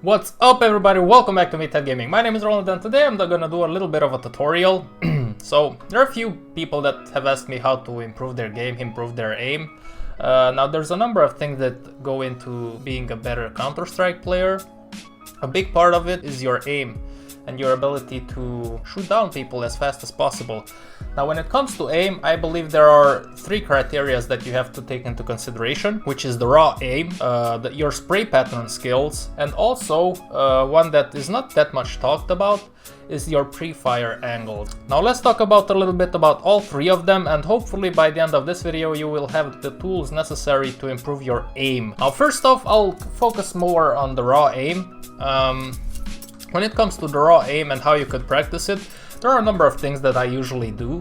What's up everybody, welcome back to Meathead Gaming. My name is Roland and today I'm gonna do a little bit of a tutorial. So there are a few people that have asked me how to improve their game, improve their aim. Now there's a number of things that go into being a better Counter-Strike player. A big part of it is your aim and your ability to shoot down people as fast as possible. Now when it comes to aim, I believe there are three criteria that you have to take into consideration, which is the raw aim, your spray pattern skills, and also one that is not that much talked about is your Prefire angle. Now let's talk about a little bit about all three of them, and hopefully by the end of this video you will have the tools necessary to improve your aim. Now first off, I'll focus more on the raw aim. When it comes to the raw aim and how you could practice it, there are a number of things that I usually do,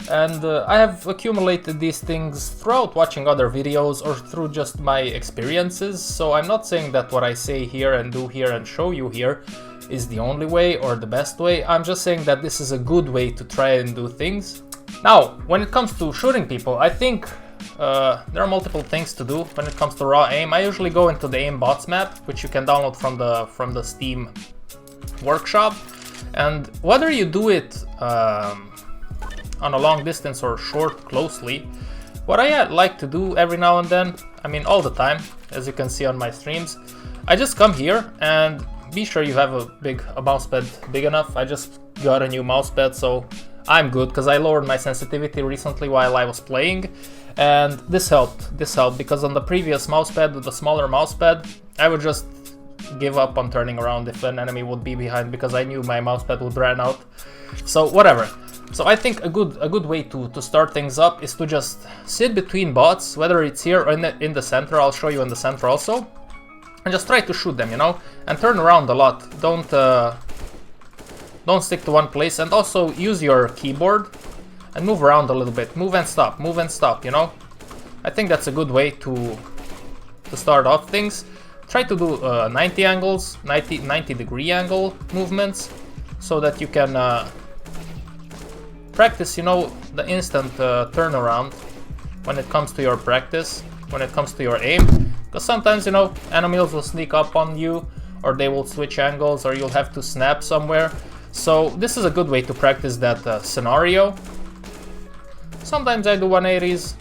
and I have accumulated these things throughout watching other videos or through just my experiences, so I'm not saying that what I say here and do here and show you here is the only way or the best way. I'm just saying that this is a good way to try and do things. Now, when it comes to shooting people, I think there are multiple things to do when it comes to raw aim. I usually go into the aimbots map, which you can download from the Steam workshop, and whether you do it on a long distance or short closely, what I like to do every now and then, I mean all the time, as you can see on my streams, I just come here and be sure you have a mouse pad big enough. I just got a new mouse pad, so I'm good because I lowered my sensitivity recently while I was playing, and this helped because on the previous mouse pad with the smaller mouse pad, I would just give up on turning around if an enemy would be behind because I knew my mousepad would run out. So whatever. So I think a good way to start things up is to just sit between bots, whether it's here or in the center. I'll show you in the center also, and just try to shoot them, you know, and turn around a lot. Don't stick to one place, and also use your keyboard and move around a little bit. Move and stop, you know. I think that's a good way to start off things. Try to do 90 degree angle movements so that you can practice, you know, the instant turnaround when it comes to your practice, when it comes to your aim. Because sometimes, you know, enemies will sneak up on you, or they will switch angles, or you'll have to snap somewhere. So this is a good way to practice that scenario. Sometimes I do 180s.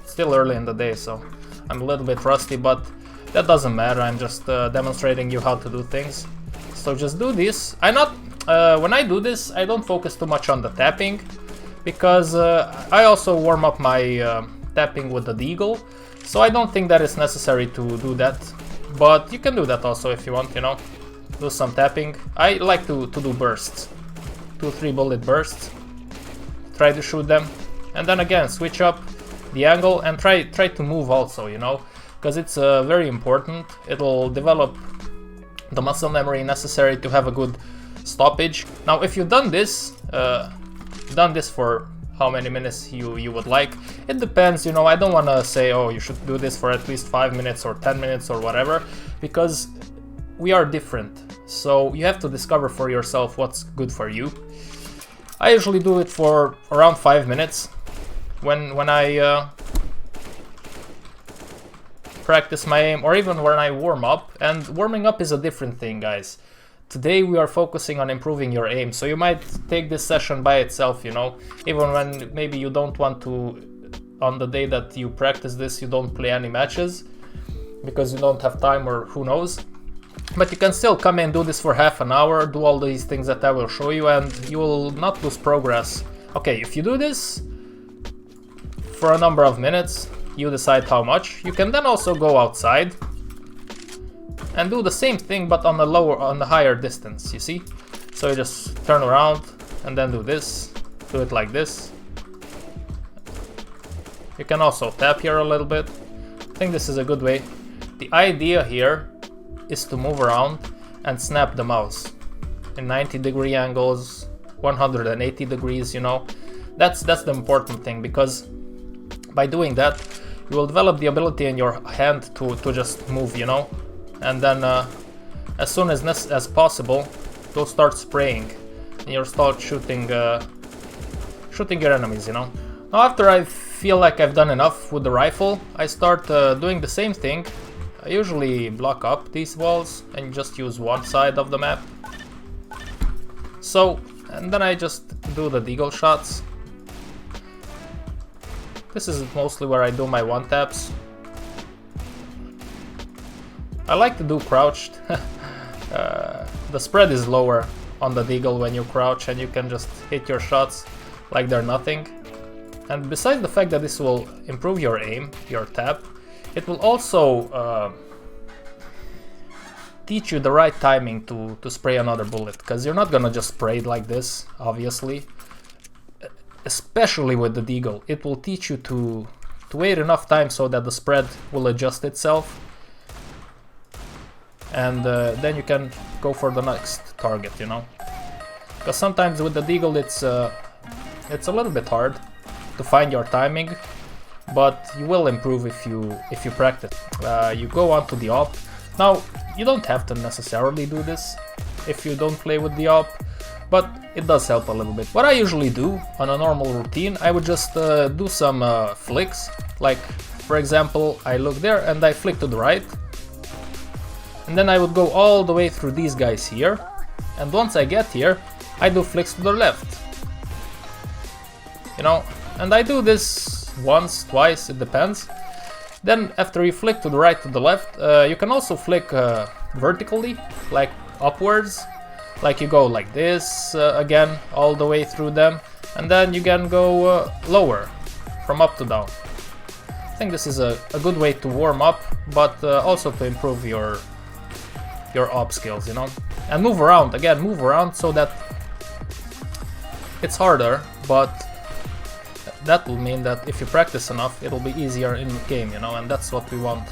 Still early in the day, so I'm a little bit rusty, but that doesn't matter. I'm just demonstrating you how to do things. So just do this. When I do this, I don't focus too much on the tapping, because I also warm up my tapping with the deagle, so I don't think that it's necessary to do that. But you can do that also if you want, you know, do some tapping. I like to do bursts, 2-3 bullet bursts, try to shoot them, and then again switch up the angle and try to move also, you know, because it's very important. It'll develop the muscle memory necessary to have a good stoppage. Now if you've done this for how many minutes you would like, it depends, you know. I don't want to say, oh, you should do this for at least 5 minutes or 10 minutes or whatever, because we are different, so you have to discover for yourself what's good for you. I usually do it for around 5 minutes when I practice my aim, or even when I warm up. And warming up is a different thing, guys. Today we are focusing on improving your aim, so you might take this session by itself, you know, even when maybe you don't want to, on the day that you practice this, you don't play any matches because you don't have time, or who knows. But you can still come and do this for half an hour, do all these things that I will show you, and you will not lose progress. Okay, if you do this for a number of minutes, you decide how much. You can then also go outside and do the same thing, but on a higher distance, you see? So you just turn around and then do this, do it like this. You can also tap here a little bit. I think this is a good way. The idea here is to move around and snap the mouse in 90 degree angles, 180 degrees, you know. That's the important thing, because by doing that, you will develop the ability in your hand to just move, you know, and then as soon as possible, you'll start spraying and you'll start shooting your enemies, you know. Now after I feel like I've done enough with the rifle, I start doing the same thing. I usually block up these walls and just use one side of the map. So, and then I just do the deagle shots. This is mostly where I do my one taps. I like to do crouched. The spread is lower on the deagle when you crouch and you can just hit your shots like they're nothing. And besides the fact that this will improve your aim, your tap, it will also teach you the right timing to spray another bullet, because you're not gonna just spray it like this, obviously. Especially with the deagle, it will teach you to wait enough time so that the spread will adjust itself, and then you can go for the next target, you know. Because sometimes with the deagle it's a little bit hard to find your timing, but you will improve if you practice. You go on to the op. Now you don't have to necessarily do this if you don't play with the op, but it does help a little bit. What I usually do on a normal routine, I would just do some flicks. Like, for example, I look there and I flick to the right, and then I would go all the way through these guys here, and once I get here, I do flicks to the left. You know, and I do this once, twice, it depends. Then after you flick to the right, to the left, you can also flick vertically, like upwards. Like you go like this, again, all the way through them, and then you can go lower, from up to down. I think this is a good way to warm up, but also to improve your op skills, you know. And move around, again, move around so that it's harder, but that will mean that if you practice enough, it'll be easier in the game, you know, and that's what we want.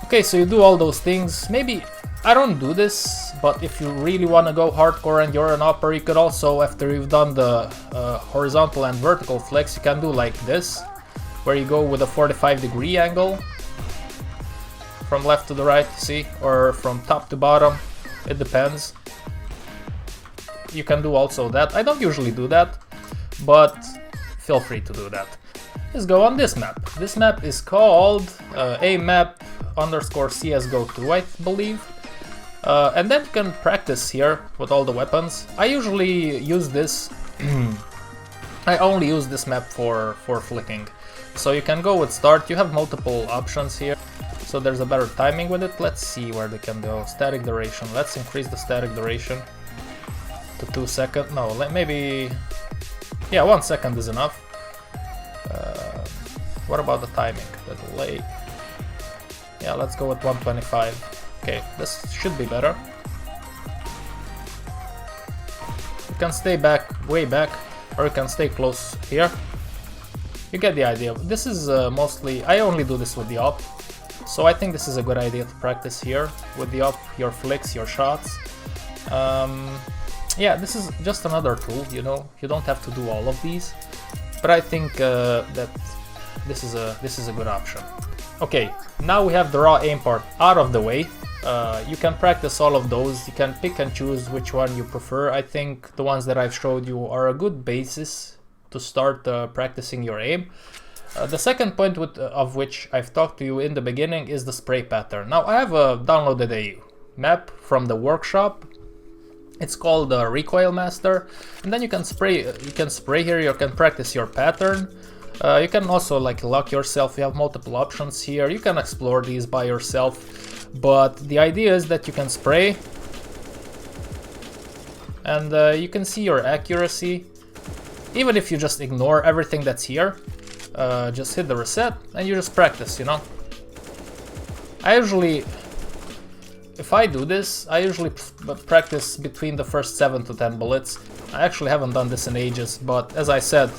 Okay, so you do all those things. Maybe I don't do this, but if you really want to go hardcore and you're an opper, you could also, after you've done the horizontal and vertical flicks, you can do like this, where you go with a 45-degree angle from left to the right, see, or from top to bottom, it depends. You can do also that. I don't usually do that, but feel free to do that. Let's go on this map. This map is called amap_CSGO 2, I believe. And then you can practice here with all the weapons. I usually use this. I only use this map for flicking. So you can go with start. You have multiple options here, so there's a better timing with it. Let's see where they can go. Static duration. Let's increase the static duration to 2 seconds. No, maybe. Yeah, 1 second is enough. What about the timing? The delay. Yeah, let's go with 125. Okay, this should be better. You can stay back, way back, or you can stay close here. You get the idea. This is mostly, I only do this with the op, so I think this is a good idea to practice here with the op, your flicks, your shots. Yeah, this is just another tool, you know, you don't have to do all of these, but I think that this is a good option. Okay, now we have the raw aim part out of the way. You can practice all of those, you can pick and choose which one you prefer. I think the ones that I've showed you are a good basis to start practicing your aim. The second point of which I've talked to you in the beginning is the spray pattern. Now I have downloaded a map from the workshop. It's called Recoil Master, and then you can spray. You can spray here. You can practice your pattern. You can also like lock yourself. You have multiple options here. You can explore these by yourself, but the idea is that you can spray, and you can see your accuracy. Even if you just ignore everything that's here, just hit the reset and you just practice. You know. I usually. If I do this, I usually practice between the first 7 to 10 bullets. I actually haven't done this in ages, but as I said,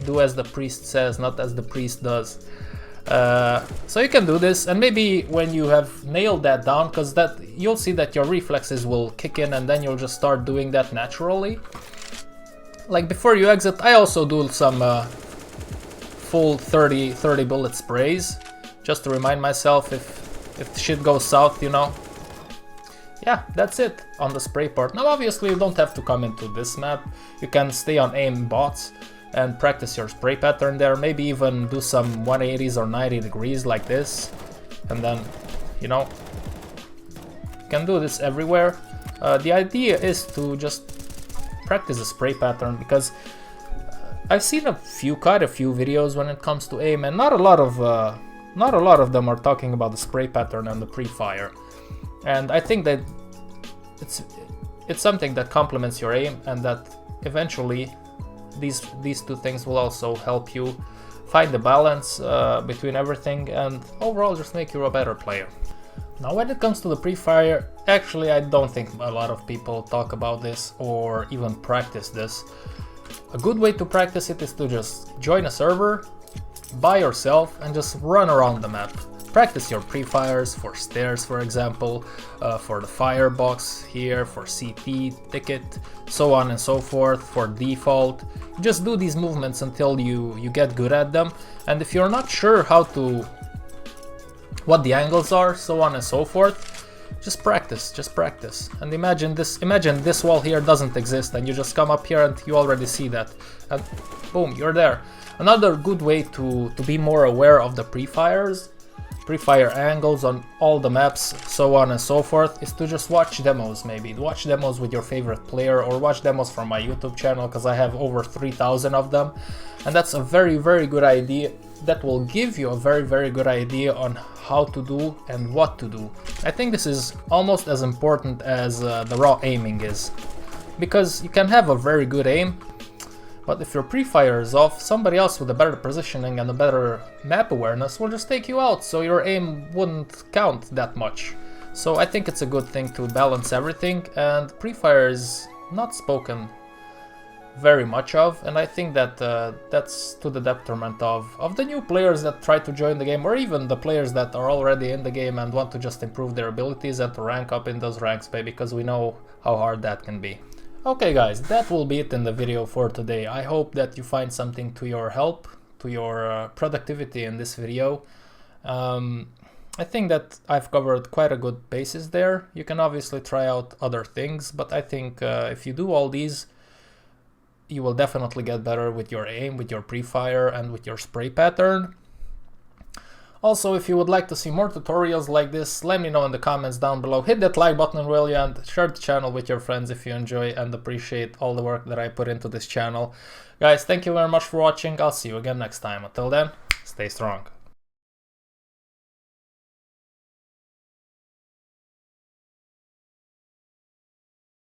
do as the priest says, not as the priest does. So you can do this, and maybe when you have nailed that down, because that you'll see that your reflexes will kick in, and then you'll just start doing that naturally. Like before you exit, I also do some full 30 bullet sprays, just to remind myself if shit goes south, you know. Yeah, that's it on the spray part. Now obviously you don't have to come into this map. You can stay on aim bots. and practice your spray pattern there. Maybe even do some 180s or 90 degrees like this, and then, you know, you can do this everywhere. The idea is to just practice the spray pattern, because I've seen quite a few videos when it comes to aim, and not a lot of them are talking about the spray pattern and the Prefire. And I think that it's something that complements your aim, and that eventually these two things will also help you find the balance between everything, and overall just make you a better player. Now when it comes to the Prefire, actually I don't think a lot of people talk about this or even practice this. A good way to practice it is to just join a server by yourself and just run around the map. Practice your Prefires for stairs, for example, for the firebox here, for CT, ticket, so on and so forth, for default. Just do these movements until you get good at them, and if you're not sure what the angles are, so on and so forth, just practice. And imagine this wall here doesn't exist, and you just come up here and you already see that, and boom, you're there. Another good way to be more aware of the Prefire angles on all the maps, so on and so forth, is to just watch demos. Maybe watch demos with your favorite player, or watch demos from my YouTube channel, because I have over 3,000 of them, and that's a very good idea. That will give you a very good idea on how to do and what to do. I think this is almost as important as the raw aiming is, because you can have a very good aim, but if your Prefire is off, somebody else with a better positioning and a better map awareness will just take you out, so your aim wouldn't count that much. So I think it's a good thing to balance everything, and Prefire is not spoken very much of, and I think that that's to the detriment of the new players that try to join the game, or even the players that are already in the game and want to just improve their abilities and to rank up in those ranks, because we know how hard that can be. Okay guys, that will be it in the video for today. I hope that you find something to your help, to your productivity in this video. I think that I've covered quite a good basis there. You can obviously try out other things, but I think if you do all these, you will definitely get better with your aim, with your Prefire, and with your spray pattern. Also, if you would like to see more tutorials like this, let me know in the comments down below. Hit that like button, will you, and share the channel with your friends if you enjoy and appreciate all the work that I put into this channel. Guys, thank you very much for watching. I'll see you again next time. Until then, stay strong.